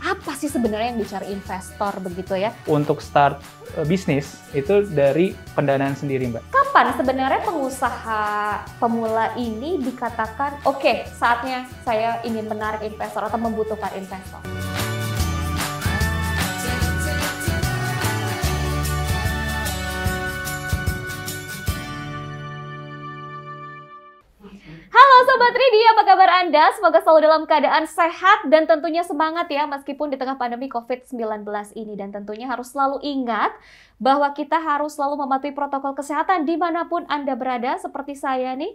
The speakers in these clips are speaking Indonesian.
Apa sih sebenarnya yang dicari investor begitu ya? Untuk start bisnis itu dari pendanaan sendiri, Mbak. Kapan sebenarnya pengusaha pemula ini dikatakan, oke, saatnya saya ingin menarik investor atau membutuhkan investor? Halo Sobat Ridi, apa kabar Anda? Semoga selalu dalam keadaan sehat dan tentunya semangat ya meskipun di tengah pandemi COVID-19 ini. Dan tentunya harus selalu ingat bahwa kita harus selalu mematuhi protokol kesehatan dimanapun Anda berada. Seperti saya nih,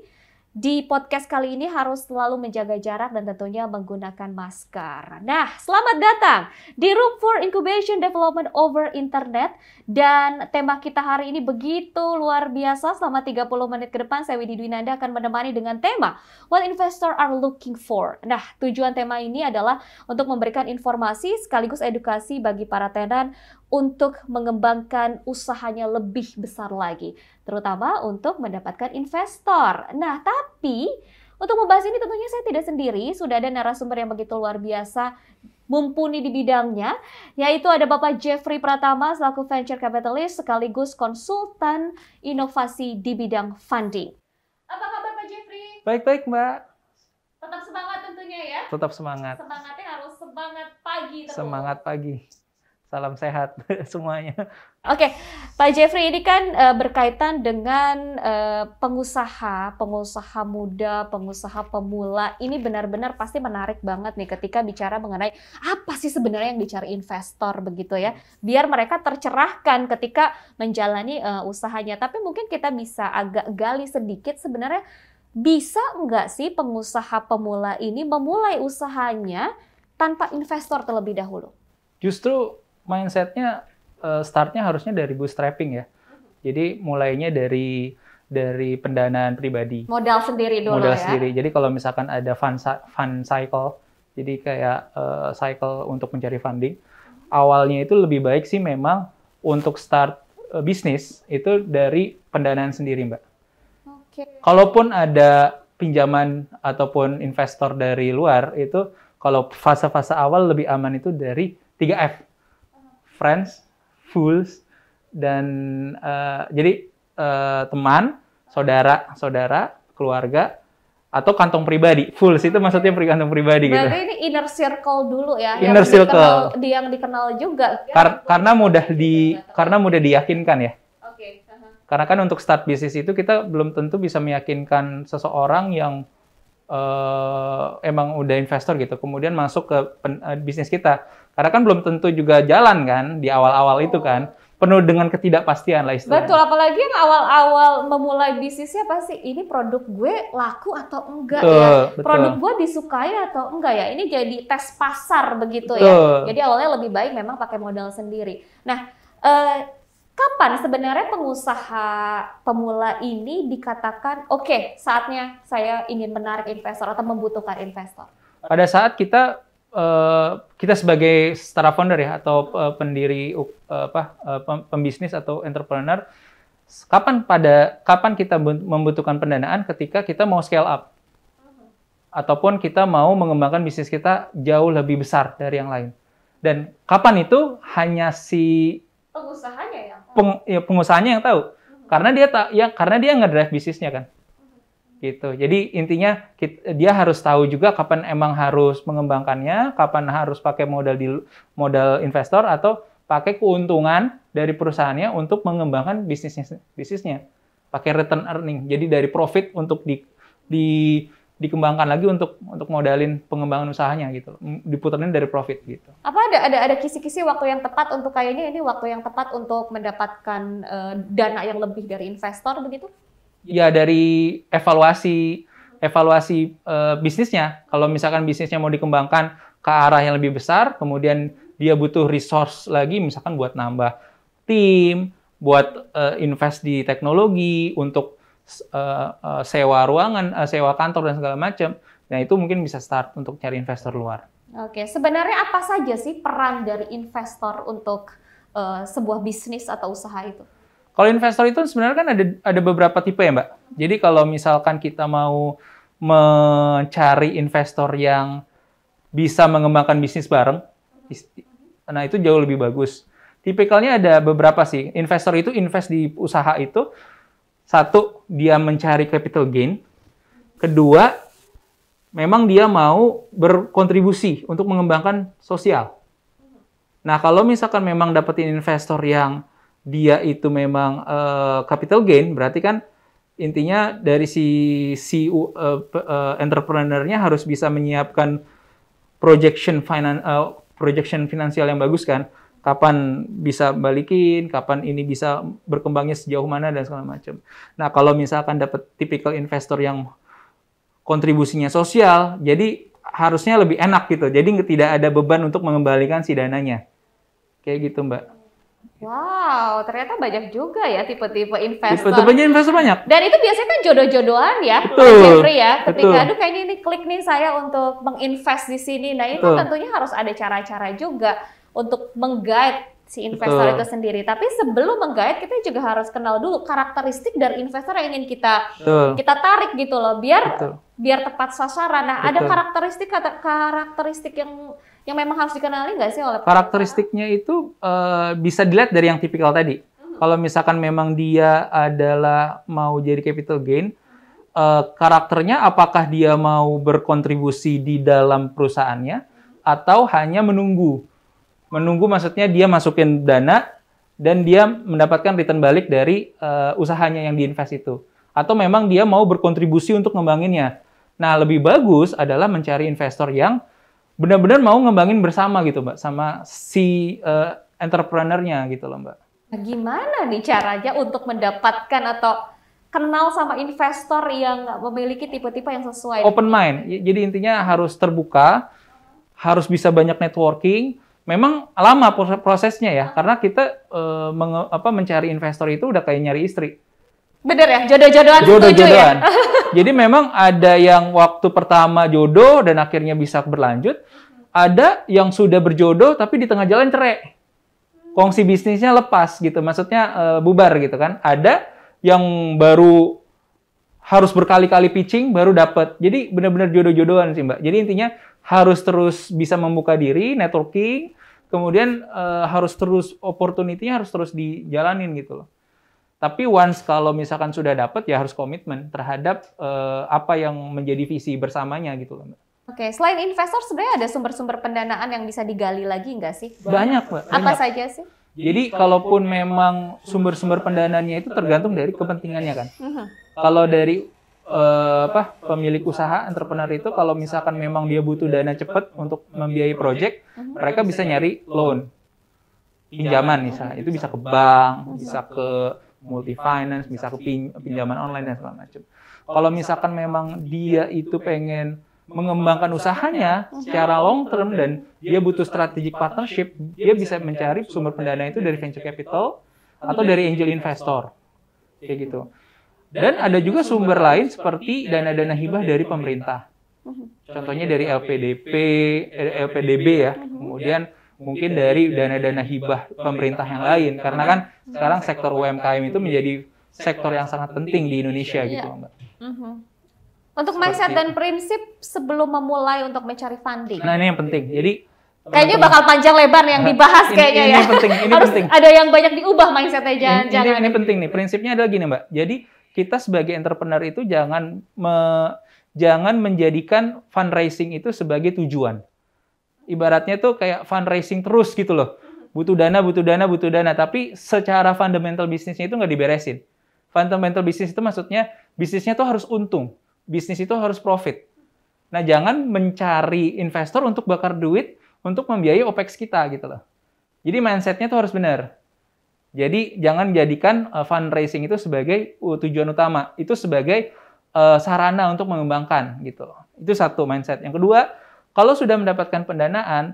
di podcast kali ini harus selalu menjaga jarak dan tentunya menggunakan masker. Nah, selamat datang di Room for Incubation Development over Internet. Dan tema kita hari ini begitu luar biasa. Selama 30 menit ke depan, saya Widi Dwinanda akan menemani dengan tema What Investors Are Looking For. Nah, tujuan tema ini adalah untuk memberikan informasi sekaligus edukasi bagi para tenan untuk mengembangkan usahanya lebih besar lagi, terutama untuk mendapatkan investor. Nah, tapi untuk membahas ini tentunya saya tidak sendiri, sudah ada narasumber yang begitu luar biasa, mumpuni di bidangnya, yaitu ada Bapak Jeffrey Pratama selaku Venture Capitalist sekaligus konsultan inovasi di bidang funding. Apa kabar Pak Jeffrey? Baik-baik, Mbak. Tetap semangat tentunya ya? Tetap semangat. Semangatnya harus semangat pagi terus. Semangat pagi. Salam sehat semuanya. Oke, Pak Jeffrey, ini kan berkaitan dengan pengusaha muda, pengusaha pemula. Ini benar-benar pasti menarik banget nih ketika bicara mengenai apa sih sebenarnya yang dicari investor begitu ya. Biar mereka tercerahkan ketika menjalani usahanya. Tapi mungkin kita bisa agak gali sedikit sebenarnya bisa nggak sih pengusaha pemula ini memulai usahanya tanpa investor terlebih dahulu? Justru mindset-nya startnya harusnya dari bootstrapping ya. Jadi mulainya dari pendanaan pribadi. Modal sendiri dulu Modal ya. sendiri. Jadi kalau misalkan ada fund cycle, jadi kayak cycle untuk mencari funding, awalnya itu lebih baik sih memang untuk start bisnis itu dari pendanaan sendiri, Mbak. Oke. Kalaupun ada pinjaman ataupun investor dari luar, itu kalau fase-fase awal lebih aman itu dari 3F. Friends, fools, dan jadi teman, saudara, keluarga, atau kantong pribadi. Fools itu maksudnya kantong pribadi. Berarti gitu. ini inner circle dulu ya, Inner circle. yang dikenal juga. Karena mudah diyakinkan ya. Oke. Karena kan untuk start bisnis itu kita belum tentu bisa meyakinkan seseorang yang emang udah investor gitu, kemudian masuk ke bisnis kita. Karena kan belum tentu juga jalan kan di awal-awal itu kan, penuh dengan ketidakpastian lah istilahnya. Betul, apalagi yang awal-awal memulai bisnisnya pasti ini produk gue laku atau enggak ya, Betul. produk gue disukai atau enggak ya, ini jadi tes pasar begitu Betul. ya. Jadi awalnya lebih baik memang pakai modal sendiri. Nah, kapan sebenarnya pengusaha pemula ini dikatakan, oke, saatnya saya ingin menarik investor atau membutuhkan investor? Pada saat kita sebagai startup founder ya atau pendiri pembisnis atau entrepreneur, kapan kita membutuhkan pendanaan ketika kita mau scale up ataupun kita mau mengembangkan bisnis kita jauh lebih besar dari yang lain. Dan kapan itu hanya si Pengusahanya ya? Pengusahanya yang tahu. Karena dia ngedrive bisnisnya kan. Gitu. Jadi intinya dia harus tahu juga kapan emang harus mengembangkannya, kapan harus pakai modal investor atau pakai keuntungan dari perusahaannya untuk mengembangkan bisnisnya. Pakai return earning. Jadi dari profit untuk dikembangkan lagi untuk modalin pengembangan usahanya gitu. Diputerin dari profit gitu. Apa ada kisi-kisi waktu yang tepat untuk kayaknya ini waktu yang tepat untuk mendapatkan dana yang lebih dari investor begitu? Ya dari evaluasi bisnisnya. Kalau misalkan bisnisnya mau dikembangkan ke arah yang lebih besar, kemudian dia butuh resource lagi, misalkan buat nambah tim, buat invest di teknologi, untuk sewa ruangan, sewa kantor dan segala macam. Nah itu mungkin bisa start untuk cari investor luar. Oke, sebenarnya apa saja sih peran dari investor untuk sebuah bisnis atau usaha itu? Kalau investor itu sebenarnya kan ada beberapa tipe ya, Mbak. Jadi kalau misalkan kita mau mencari investor yang bisa mengembangkan bisnis bareng, Nah, itu jauh lebih bagus. Tipikalnya ada beberapa sih. Investor itu invest di usaha itu, satu, dia mencari capital gain. Kedua, memang dia mau berkontribusi untuk mengembangkan sosial. Nah, kalau misalkan memang dapetin investor yang dia itu memang capital gain, berarti kan intinya dari si entrepreneur-nya harus bisa menyiapkan projection finansial yang bagus kan. Kapan bisa balikin, kapan ini bisa berkembangnya sejauh mana dan segala macam. Nah, kalau misalkan dapat tipikal investor yang kontribusinya sosial, jadi harusnya lebih enak gitu. Jadi tidak ada beban untuk mengembalikan si dananya. Kayak gitu, Mbak. Wow, ternyata banyak juga ya tipe-tipe investor. Tipe-tipenya investor banyak. Dan itu biasanya kan jodoh-jodohan ya, Betul. Jeffrey ya. Ketika, Betul. aduh kayaknya ini klik nih saya untuk menginvest di sini. Nah, itu Betul. tentunya harus ada cara-cara juga untuk meng-guide si investor Betul. itu sendiri. Tapi sebelum meng-guide, kita juga harus kenal dulu karakteristik dari investor yang ingin Betul. kita tarik gitu loh, Betul. biar tepat sasaran. Nah, ada Betul. karakteristik yang memang harus dikenali nggak sih oleh Karakteristiknya itu bisa dilihat dari yang tipikal tadi. Kalau misalkan memang dia adalah mau jadi capital gain, karakternya apakah dia mau berkontribusi di dalam perusahaannya atau hanya menunggu. Menunggu maksudnya dia masukin dana dan dia mendapatkan return balik dari usahanya yang diinvest itu. Atau memang dia mau berkontribusi untuk ngembanginnya. Nah, lebih bagus adalah mencari investor yang benar-benar mau ngembangin bersama gitu, Mbak, sama si entrepreneur-nya gitu loh, Mbak. Nah, gimana nih caranya untuk mendapatkan atau kenal sama investor yang memiliki tipe-tipe yang sesuai? Open mind. Jadi intinya harus terbuka, harus bisa banyak networking. Memang lama prosesnya ya, karena kita mencari investor itu udah kayak nyari istri. Bener ya, jodoh-jodohan setuju ya? Jadi memang ada yang waktu pertama jodoh dan akhirnya bisa berlanjut, ada yang sudah berjodoh tapi di tengah jalan cerai. Kongsi bisnisnya lepas gitu, maksudnya bubar gitu kan. Ada yang baru harus berkali-kali pitching baru dapat. Jadi benar-benar jodoh-jodohan sih, Mbak. Jadi intinya harus terus bisa membuka diri, networking, kemudian harus terus opportunity-nya harus terus dijalanin gitu loh. Tapi once kalau misalkan sudah dapat ya harus komitmen terhadap apa yang menjadi visi bersamanya gitu loh, Mbak. Oke, selain investor sebenarnya ada sumber-sumber pendanaan yang bisa digali lagi nggak sih? Banyak, Mbak. Apa Banyak. saja sih? Jadi kalaupun memang sumber-sumber pendanaannya itu tergantung dari kepentingannya kan. Kalau dari pemilik usaha, entrepreneur itu kalau misalkan memang dia butuh dana cepat untuk membiayai project, mereka bisa nyari loan, pinjaman misalnya. Itu bisa ke bank, bisa ke multi finance, bisa ke pinjaman online dan segala macam. Kalau misalkan memang dia itu pengen mengembangkan usahanya secara long term dan dia butuh strategic partnership, dia bisa mencari sumber pendanaan itu dari venture capital atau dari angel investor, kayak gitu. Dan ada juga sumber lain seperti dana-dana hibah dari pemerintah. Contohnya dari LPDB ya. Kemudian mungkin dari dana-dana hibah pemerintah yang lain. Karena kan sekarang sektor UMKM itu menjadi sektor yang sangat penting di Indonesia gitu, Mbak. Untuk mindset dan prinsip sebelum memulai untuk mencari funding. Nah, ini yang penting. Jadi kayaknya bakal panjang lebar yang dibahas kayaknya ya. Ini harus penting. ada yang banyak diubah mindsetnya, jangan-jangan. Ini penting nih. Prinsipnya adalah gini, Mbak. Jadi kita sebagai entrepreneur itu jangan menjadikan fundraising itu sebagai tujuan. Ibaratnya tuh kayak fundraising terus gitu loh. Butuh dana. Tapi secara fundamental bisnisnya itu nggak diberesin. Fundamental bisnis itu maksudnya bisnisnya tuh harus untung. Bisnis itu harus profit. Nah, jangan mencari investor untuk bakar duit untuk membiayai OPEX kita gitu loh. Jadi mindset-nya tuh harus benar. Jadi jangan jadikan fundraising itu sebagai tujuan utama. Itu sebagai sarana untuk mengembangkan gitu. Itu satu mindset. Yang kedua, kalau sudah mendapatkan pendanaan,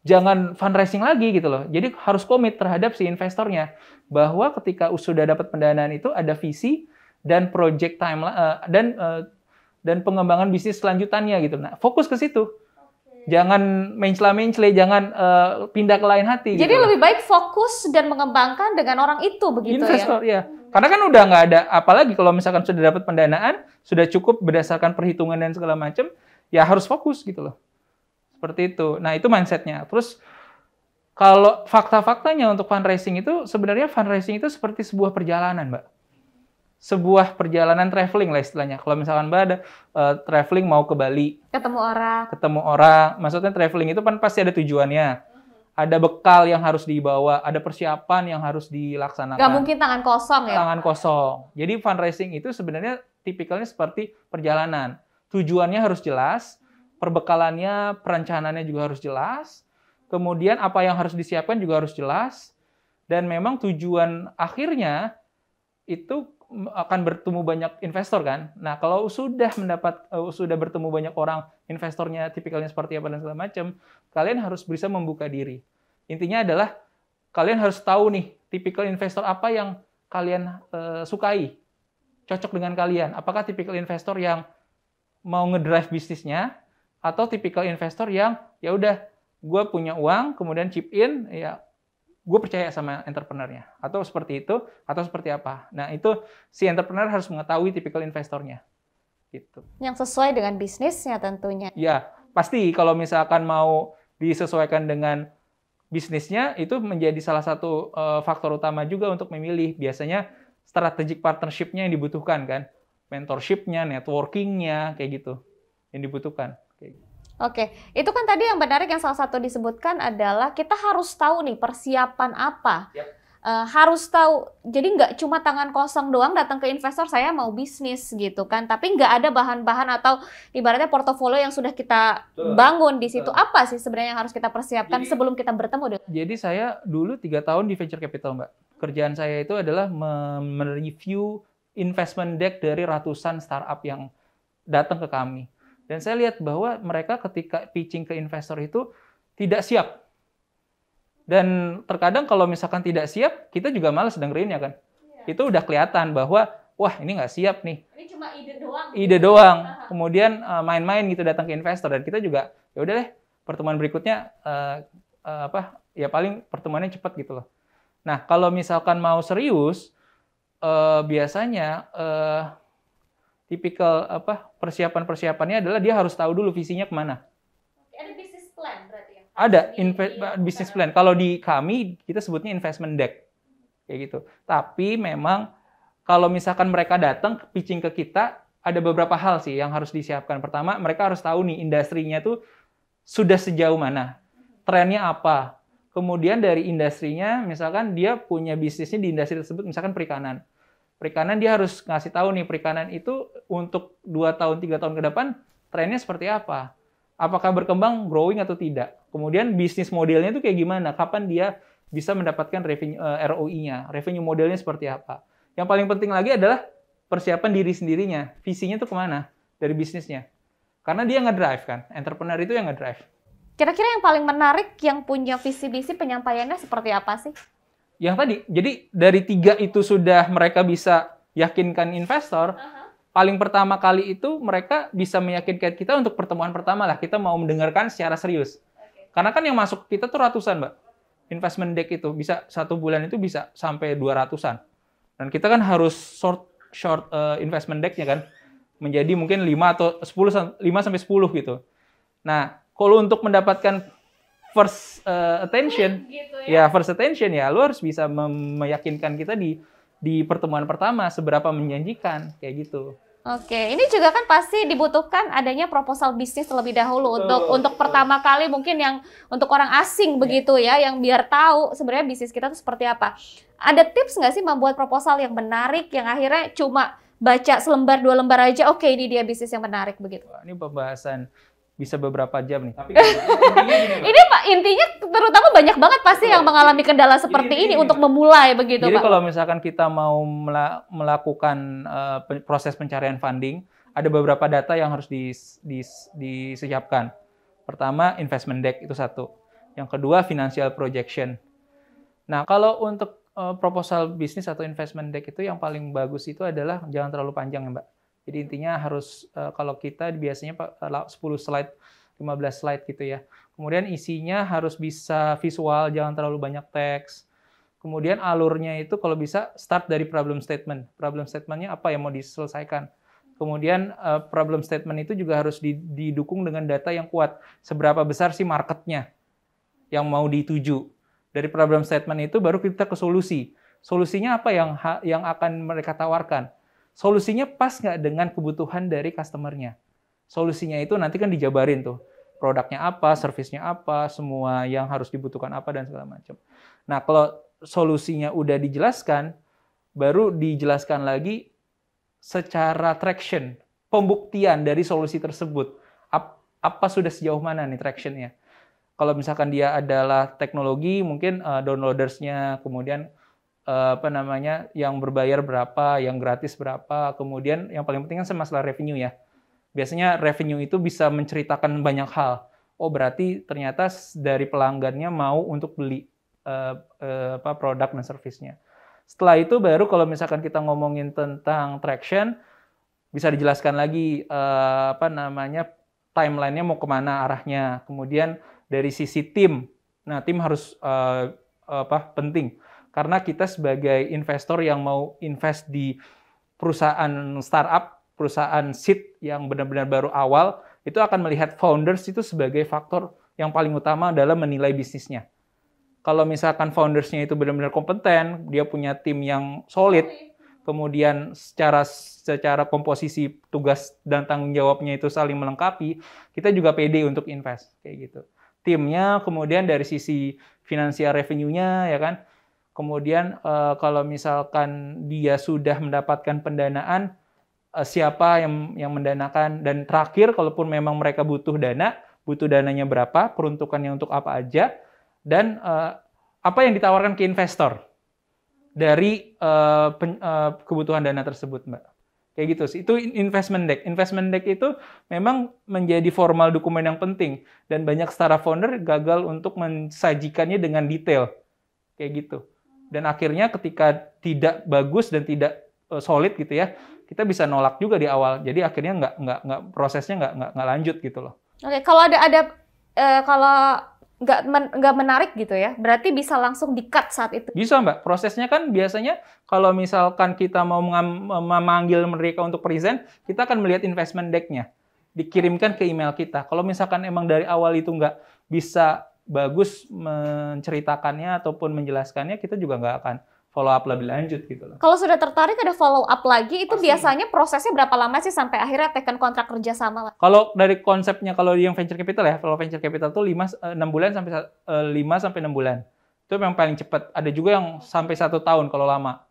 jangan fundraising lagi gitu loh. Jadi harus komit terhadap si investornya. Bahwa ketika sudah dapat pendanaan itu ada visi dan project timeline dan pengembangan bisnis selanjutannya gitu. Nah, fokus ke situ. Jangan mencela-mencele, jangan pindah ke lain hati. Jadi gitu. lebih baik fokus dan mengembangkan dengan orang itu begitu investor, ya. Karena kan udah nggak ada, apalagi kalau misalkan sudah dapat pendanaan, sudah cukup berdasarkan perhitungan dan segala macam, ya harus fokus gitu loh. Seperti itu. Nah, itu mindset-nya. Terus kalau fakta-faktanya untuk fundraising itu, sebenarnya fundraising itu seperti sebuah perjalanan, Mbak. Sebuah perjalanan traveling lah istilahnya. Kalau misalkan Mbak ada traveling mau ke Bali. Ketemu orang. Ketemu orang. Maksudnya traveling itu kan pasti ada tujuannya. Ada bekal yang harus dibawa. Ada persiapan yang harus dilaksanakan. Nggak mungkin tangan kosong ya? Tangan kosong. Jadi fundraising itu sebenarnya tipikalnya seperti perjalanan. Tujuannya harus jelas. Perbekalannya, perencanaannya juga harus jelas. Kemudian apa yang harus disiapkan juga harus jelas. Dan memang tujuan akhirnya itu akan bertemu banyak investor kan. Nah, kalau sudah bertemu banyak orang, investornya tipikalnya seperti apa dan segala macam, kalian harus bisa membuka diri. Intinya adalah kalian harus tahu nih, tipikal investor apa yang kalian sukai, cocok dengan kalian. Apakah tipikal investor yang mau ngedrive bisnisnya, atau tipikal investor yang ya udah, gue punya uang, kemudian chip in, ya gue percaya sama entrepreneur-nya. Atau seperti itu, atau seperti apa. Nah, itu si entrepreneur harus mengetahui tipikal investornya. Gitu. Yang sesuai dengan bisnisnya tentunya. Ya, pasti kalau misalkan mau disesuaikan dengan bisnisnya, itu menjadi salah satu faktor utama juga untuk memilih. Biasanya strategic partnership-nya yang dibutuhkan kan. Mentorship-nya, networking-nya, kayak gitu. Yang dibutuhkan. Kayak gitu. Oke, itu kan tadi yang menarik yang salah satu disebutkan adalah kita harus tahu nih persiapan apa. Yep. Harus tahu, jadi nggak cuma tangan kosong doang datang ke investor, saya mau bisnis gitu kan, tapi nggak ada bahan-bahan atau ibaratnya portofolio yang sudah kita bangun di situ. Apa sih sebenarnya yang harus kita persiapkan sebelum kita bertemu dengan? Jadi saya dulu 3 tahun di venture capital, Mbak. Kerjaan saya itu adalah mereview investment deck dari ratusan startup yang datang ke kami. Dan saya lihat bahwa mereka ketika pitching ke investor itu tidak siap. Dan terkadang kalau misalkan tidak siap, kita juga malas dengerinnya kan. Iya. Itu udah kelihatan bahwa, wah ini nggak siap nih. Ini cuma ide doang. Ide doang. Kemudian main-main gitu datang ke investor. Dan kita juga, ya udah deh, pertemuan berikutnya, ya paling pertemuannya cepat gitu loh. Nah, kalau misalkan mau serius, biasanya tipikal persiapan-persiapannya adalah dia harus tahu dulu visinya kemana. Ada business plan berarti ya? Ada business plan. Kalau di kami kita sebutnya investment deck, kayak gitu. Tapi memang kalau misalkan mereka datang pitching ke kita, ada beberapa hal sih yang harus disiapkan. Pertama, mereka harus tahu nih industrinya tuh sudah sejauh mana, trennya apa. Kemudian dari industrinya, misalkan dia punya bisnisnya di industri tersebut, misalkan perikanan. Perikanan dia harus ngasih tahu nih, perikanan itu untuk 2 tahun, 3 tahun ke depan, trennya seperti apa? Apakah berkembang, growing atau tidak? Kemudian bisnis modelnya itu kayak gimana? Kapan dia bisa mendapatkan revenue, ROI-nya? Revenue modelnya seperti apa? Yang paling penting lagi adalah persiapan diri sendirinya. Visinya itu kemana? Dari bisnisnya. Karena dia nge-drive kan. Entrepreneur itu yang nge-drive. Kira-kira yang paling menarik yang punya visi-misi penyampaiannya seperti apa sih? Yang tadi, jadi dari 3 itu sudah mereka bisa yakinkan investor, paling pertama kali itu mereka bisa meyakinkan kita untuk pertemuan pertama lah, kita mau mendengarkan secara serius. Karena kan yang masuk kita tuh ratusan, Mbak. Investment deck itu bisa 1 bulan itu bisa sampai 200-an. Dan kita kan harus short investment deck-nya kan, menjadi mungkin 5 atau 10, 5-10 gitu. Nah, kalau untuk mendapatkan first attention, gitu ya first attention ya, lu harus bisa meyakinkan kita di pertemuan pertama seberapa menjanjikan kayak gitu. Oke, ini juga kan pasti dibutuhkan adanya proposal bisnis terlebih dahulu untuk pertama kali mungkin yang untuk orang asing begitu ya, yang biar tahu sebenarnya bisnis kita itu seperti apa. Ada tips nggak sih membuat proposal yang menarik yang akhirnya cuma baca selembar 2 lembar aja, oke ini dia bisnis yang menarik begitu? Wah, ini pembahasan bisa beberapa jam nih. Tapi ini Pak, intinya terutama banyak banget pasti yang mengalami kendala seperti ini untuk memulai begitu, Pak. Jadi kalau misalkan kita mau melakukan proses pencarian funding, ada beberapa data yang harus disiapkan. Pertama, investment deck itu 1. Yang kedua, financial projection. Nah, kalau untuk proposal bisnis atau investment deck itu yang paling bagus itu adalah jangan terlalu panjang ya, Mbak. Jadi intinya harus, kalau kita biasanya 10 slide, 15 slide gitu ya. Kemudian isinya harus bisa visual, jangan terlalu banyak teks. Kemudian alurnya itu kalau bisa start dari problem statement. Problem statement-nya apa yang mau diselesaikan. Kemudian problem statement itu juga harus didukung dengan data yang kuat. Seberapa besar sih marketnya yang mau dituju. Dari problem statement itu baru kita ke solusi. Solusinya apa yang akan mereka tawarkan? Solusinya pas nggak dengan kebutuhan dari customer-nya. Solusinya itu nanti kan dijabarin tuh. Produknya apa, servisnya apa, semua yang harus dibutuhkan apa, dan segala macam. Nah, kalau solusinya udah dijelaskan, baru dijelaskan lagi secara traction, pembuktian dari solusi tersebut. Apa sudah sejauh mana nih traction-nya? Kalau misalkan dia adalah teknologi, mungkin downloaders-nya, kemudian yang berbayar berapa, yang gratis berapa, kemudian yang paling penting kan masalah revenue ya. Biasanya revenue itu bisa menceritakan banyak hal. Oh, berarti ternyata dari pelanggannya mau untuk beli produk dan servisnya. Setelah itu baru kalau misalkan kita ngomongin tentang traction, bisa dijelaskan lagi timeline-nya mau kemana arahnya. Kemudian dari sisi tim, nah tim harus penting karena kita sebagai investor yang mau invest di perusahaan startup, perusahaan seed yang benar-benar baru awal, itu akan melihat founders itu sebagai faktor yang paling utama dalam menilai bisnisnya. Kalau misalkan founders-nya itu benar-benar kompeten, dia punya tim yang solid, kemudian secara komposisi tugas dan tanggung jawabnya itu saling melengkapi, kita juga pede untuk invest kayak gitu. Timnya, kemudian dari sisi finansial revenue-nya, ya kan. Kemudian kalau misalkan dia sudah mendapatkan pendanaan, siapa yang mendanakan, dan terakhir, kalaupun memang mereka butuh dananya berapa, peruntukannya untuk apa aja, dan apa yang ditawarkan ke investor dari kebutuhan dana tersebut, Mbak. Kayak gitu sih. Itu investment deck. Investment deck itu memang menjadi formal dokumen yang penting. Dan banyak startup founder gagal untuk mensajikannya dengan detail. Kayak gitu. Dan akhirnya ketika tidak bagus dan tidak solid gitu ya, kita bisa nolak juga di awal. Jadi akhirnya prosesnya nggak lanjut gitu loh. Oke, kalau kalau nggak menarik gitu ya, berarti bisa langsung di-cut saat itu? Bisa, Mbak. Prosesnya kan biasanya kalau misalkan kita mau memanggil mereka untuk present, kita akan melihat investment deck-nya. Dikirimkan ke email kita. Kalau misalkan emang dari awal itu nggak bisa bagus menceritakannya ataupun menjelaskannya, kita juga nggak akan follow up lebih lanjut gitu loh. Kalau sudah tertarik ada follow up lagi, itu biasanya prosesnya berapa lama sih sampai akhirnya tekan kontrak kerjasama? Kalau dari konsepnya, kalau yang venture capital ya, kalau venture capital tuh 6 bulan sampai 5 sampai 6 bulan. Itu memang paling cepat. Ada juga yang sampai 1 tahun kalau lama.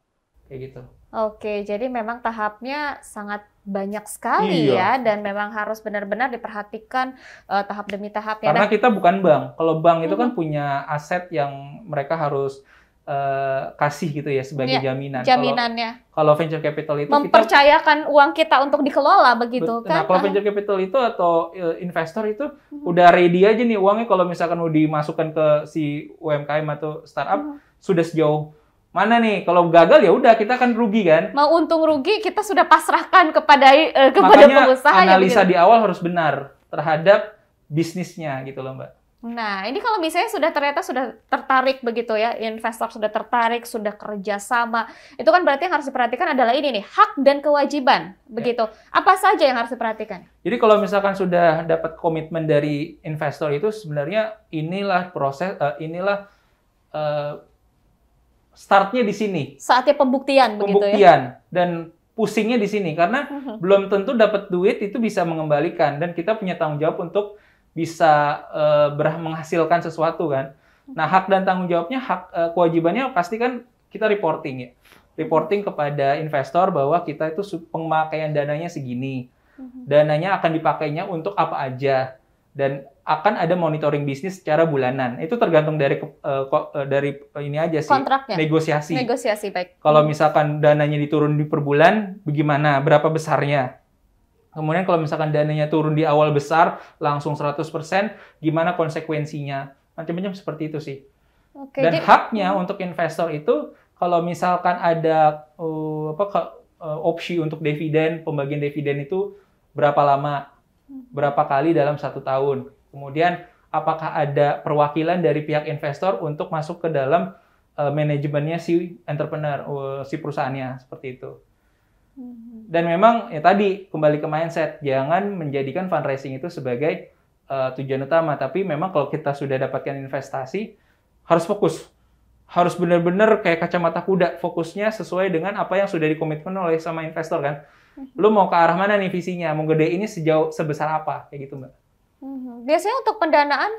Kayak gitu. Oke, jadi memang tahapnya sangat banyak sekali ya, dan memang harus benar-benar diperhatikan tahap demi tahapnya. Karena kita bukan bank. Kalau bank itu kan punya aset yang mereka harus kasih gitu ya sebagai jaminan. Jaminannya. Kalau venture capital itu mempercayakan uang kita untuk dikelola begitu kan? Nah, kalau venture capital itu atau investor itu udah ready aja nih uangnya, kalau misalkan udah dimasukkan ke si UMKM atau startup sudah sejauh mana nih? Kalau gagal ya udah kita kan rugi kan? Mau untung rugi kita sudah pasrahkan kepada pengusaha. Makanya analisa di awal harus benar terhadap bisnisnya gitu loh, Mbak. Nah, ini kalau misalnya ternyata sudah tertarik begitu ya, investor sudah tertarik, sudah kerjasama, itu kan berarti yang harus diperhatikan adalah ini nih, hak dan kewajiban, begitu. Apa saja yang harus diperhatikan? Jadi kalau misalkan sudah dapat komitmen dari investor itu sebenarnya inilah proses, startnya di sini. Saatnya pembuktian begitu ya? Pembuktian, dan pusingnya di sini, karena belum tentu dapat duit itu bisa mengembalikan, dan kita punya tanggung jawab untuk bisa menghasilkan sesuatu kan. Nah, hak dan tanggung jawabnya, kewajibannya pasti kan kita reporting ya. Reporting kepada investor bahwa kita itu pemakaian dananya segini. Dananya akan dipakainya untuk apa aja. Dan akan ada monitoring bisnis secara bulanan. Itu tergantung dari ini aja sih. Kontraknya. Negosiasi. Negosiasi, baik. Kalau misalkan dananya diturun di per bulan, bagaimana? Berapa besarnya? Kemudian kalau misalkan dananya turun di awal besar, langsung 100%, gimana konsekuensinya? Macam-macam seperti itu sih. Oke, dan haknya untuk investor itu, kalau misalkan ada opsi untuk dividen, pembagian dividen itu berapa lama, berapa kali dalam 1 tahun. Kemudian apakah ada perwakilan dari pihak investor untuk masuk ke dalam manajemennya si entrepreneur, si perusahaannya, seperti itu. Dan memang ya tadi kembali ke mindset, jangan menjadikan fundraising itu sebagai tujuan utama, tapi memang kalau kita sudah dapatkan investasi harus fokus. Harus benar-benar kayak kacamata kuda, fokusnya sesuai dengan apa yang sudah dikomitmen oleh sama investor kan. Lu mau ke arah mana nih visinya? Mau gede ini sebesar apa? Kayak gitu, Mbak. Biasanya untuk pendanaan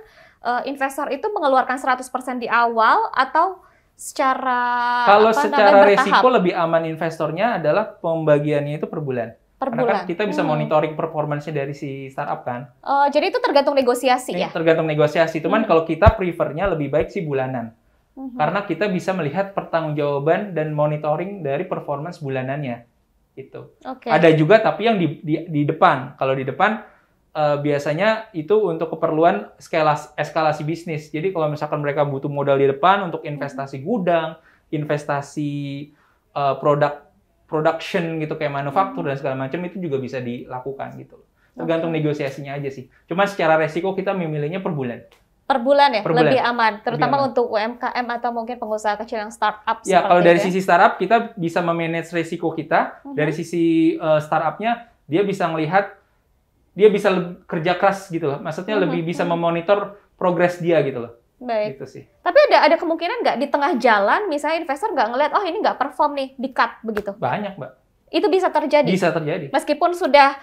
investor itu mengeluarkan 100% di awal atau secara kalau apa secara namanya, resiko bertahap? lebih aman investornya adalah pembagiannya itu per bulan. Per Karena kan bulan. kita bisa monitoring performance-nya dari si startup kan. Jadi itu tergantung negosiasi Ini ya? tergantung negosiasi. Cuman kalau kita prefernya lebih baik sih bulanan. Karena kita bisa melihat pertanggungjawaban dan monitoring dari performance bulanannya. Gitu. Oke. Ada juga tapi yang di depan. Kalau di depan biasanya itu untuk keperluan eskalasi bisnis. Jadi kalau misalkan mereka butuh modal di depan untuk investasi gudang, investasi production gitu kayak manufaktur dan segala macam, itu juga bisa dilakukan gitu. Tergantung negosiasinya aja sih. Cuma secara resiko kita memilihnya per bulan. Per bulan ya? Per bulan. Lebih aman. Terutama aman. untuk UMKM atau mungkin pengusaha kecil yang startup Ya, seperti kalau dari itu ya? sisi startup kita bisa memanage resiko kita. Dari sisi startupnya dia bisa melihat, dia bisa kerja keras gitu loh. Maksudnya lebih bisa memonitor progres dia gitu loh. Baik. Gitu sih. Tapi ada kemungkinan nggak di tengah jalan, misalnya investor nggak ngelihat, oh ini nggak perform nih, di-cut begitu? Banyak, Mbak. Itu bisa terjadi? Bisa terjadi. Meskipun sudah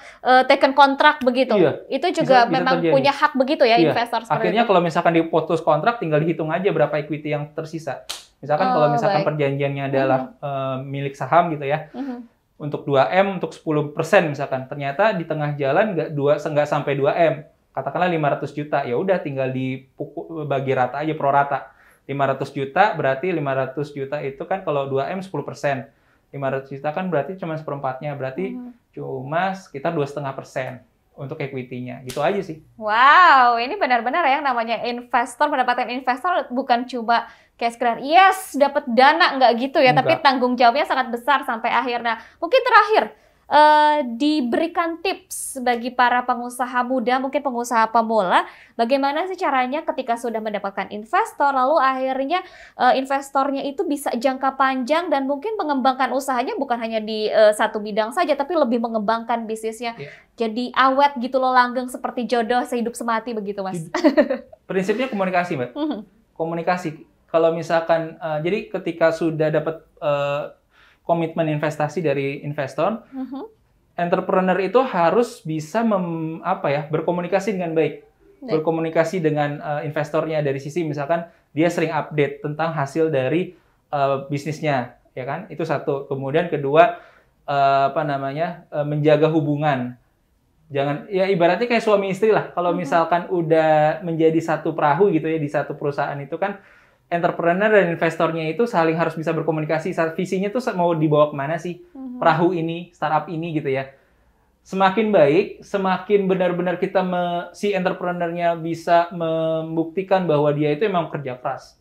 taken kontrak begitu? Iya. Itu juga Bisa memang terjadi. punya hak begitu ya Iya. investor seperti Akhirnya itu? kalau misalkan diputus kontrak, tinggal dihitung aja berapa equity yang tersisa. Misalkan kalau misalkan baik. perjanjiannya adalah milik saham gitu ya, untuk 2M, untuk 10% misalkan. Ternyata di tengah jalan nggak sampai 2M. Katakanlah 500 juta, ya udah tinggal bagi rata aja, pro rata. 500 juta berarti 500 juta itu kan kalau 2M 10%. 500 juta kan berarti cuma seperempatnya, berarti cuma sekitar 2,5% untuk equity-nya. Gitu aja sih. Wow, ini benar-benar ya yang namanya investor, mendapatkan investor bukan cuma kayak sekedar yes dapat dana, nggak gitu ya, tapi Enggak. tanggung jawabnya sangat besar sampai akhir. Nah, mungkin terakhir diberikan tips bagi para pengusaha muda, mungkin pengusaha pemula, bagaimana sih caranya ketika sudah mendapatkan investor, lalu akhirnya investornya itu bisa jangka panjang dan mungkin mengembangkan usahanya bukan hanya di satu bidang saja, tapi lebih mengembangkan bisnisnya. Iya. Jadi awet gitu loh, langgeng seperti jodoh sehidup semati begitu, Mas. Prinsipnya komunikasi, Mbak. Komunikasi. Kalau misalkan, jadi ketika sudah dapat komitmen investasi dari investor, entrepreneur itu harus bisa berkomunikasi dengan baik. Berkomunikasi dengan investornya dari sisi misalkan dia sering update tentang hasil dari bisnisnya, ya kan? Itu satu. Kemudian kedua, menjaga hubungan. Jangan, ya ibaratnya kayak suami istri lah. Kalau misalkan udah menjadi satu perahu gitu ya di satu perusahaan itu kan, entrepreneur dan investornya itu saling harus bisa berkomunikasi. Visinya tuh mau dibawa kemana sih perahu ini, startup ini gitu ya. Semakin baik, semakin benar-benar kita si entrepreneurnya bisa membuktikan bahwa dia itu memang kerja keras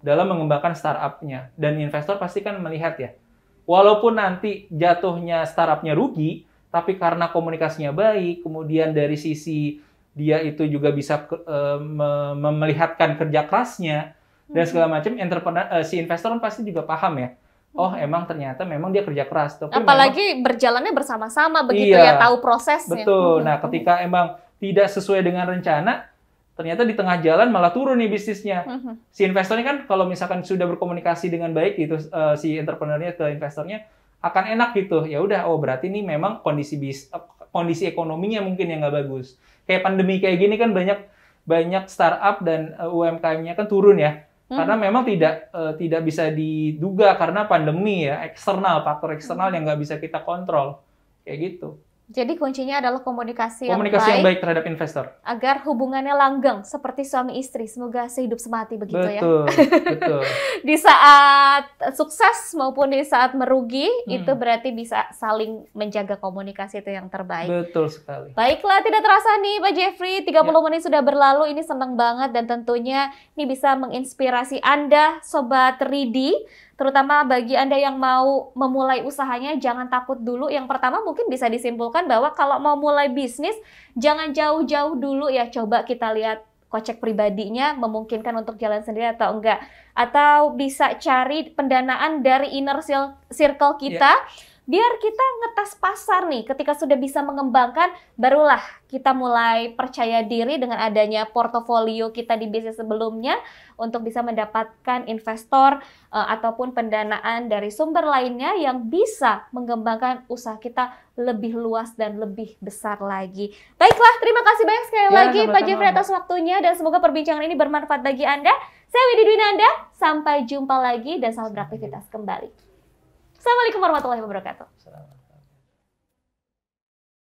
dalam mengembangkan startupnya. Dan investor pasti kan melihat ya, walaupun nanti jatuhnya startupnya rugi, tapi karena komunikasinya baik, kemudian dari sisi dia itu juga bisa melihatkan kerja kerasnya, dan segala macam, si investor pasti juga paham ya. Oh, emang ternyata memang dia kerja keras. Tapi apalagi berjalannya bersama-sama begitu iya, ya, tahu prosesnya. Betul. Nah, ketika emang tidak sesuai dengan rencana, ternyata di tengah jalan malah turun nih bisnisnya. Si investornya kan kalau misalkan sudah berkomunikasi dengan baik gitu, si entrepreneurnya ke investornya akan enak gitu. Ya udah, oh berarti ini memang kondisi ekonominya mungkin yang nggak bagus. Kayak pandemi kayak gini kan banyak startup dan UMKM-nya kan turun ya. Karena memang tidak bisa diduga karena pandemi ya, faktor eksternal yang nggak bisa kita kontrol. Kayak gitu. Jadi kuncinya adalah komunikasi yang baik terhadap investor. Agar hubungannya langgeng seperti suami istri. Semoga sehidup semati begitu ya. Betul. Di saat sukses maupun di saat merugi, itu berarti bisa saling menjaga komunikasi itu yang terbaik. Betul sekali. Baiklah, tidak terasa nih Pak Jeffrey, 30 menit sudah berlalu. Ini senang banget dan tentunya ini bisa menginspirasi Anda, Sobat Ridi. Terutama bagi Anda yang mau memulai usahanya, jangan takut dulu. Yang pertama mungkin bisa disimpulkan bahwa kalau mau mulai bisnis, jangan jauh-jauh dulu ya. Coba kita lihat kocek pribadinya, memungkinkan untuk jalan sendiri atau enggak. Atau bisa cari pendanaan dari inner circle kita. biar kita ngetes pasar nih. Ketika sudah bisa mengembangkan, barulah kita mulai percaya diri dengan adanya portofolio kita di bisnis sebelumnya untuk bisa mendapatkan investor ataupun pendanaan dari sumber lainnya yang bisa mengembangkan usaha kita lebih luas dan lebih besar lagi. Baiklah, terima kasih banyak sekali lagi Pak Jeffrey atas waktunya dan semoga perbincangan ini bermanfaat bagi Anda. Saya Widi Dwinanda, sampai jumpa lagi dan selamat beraktivitas kembali. Assalamualaikum warahmatullahi wabarakatuh.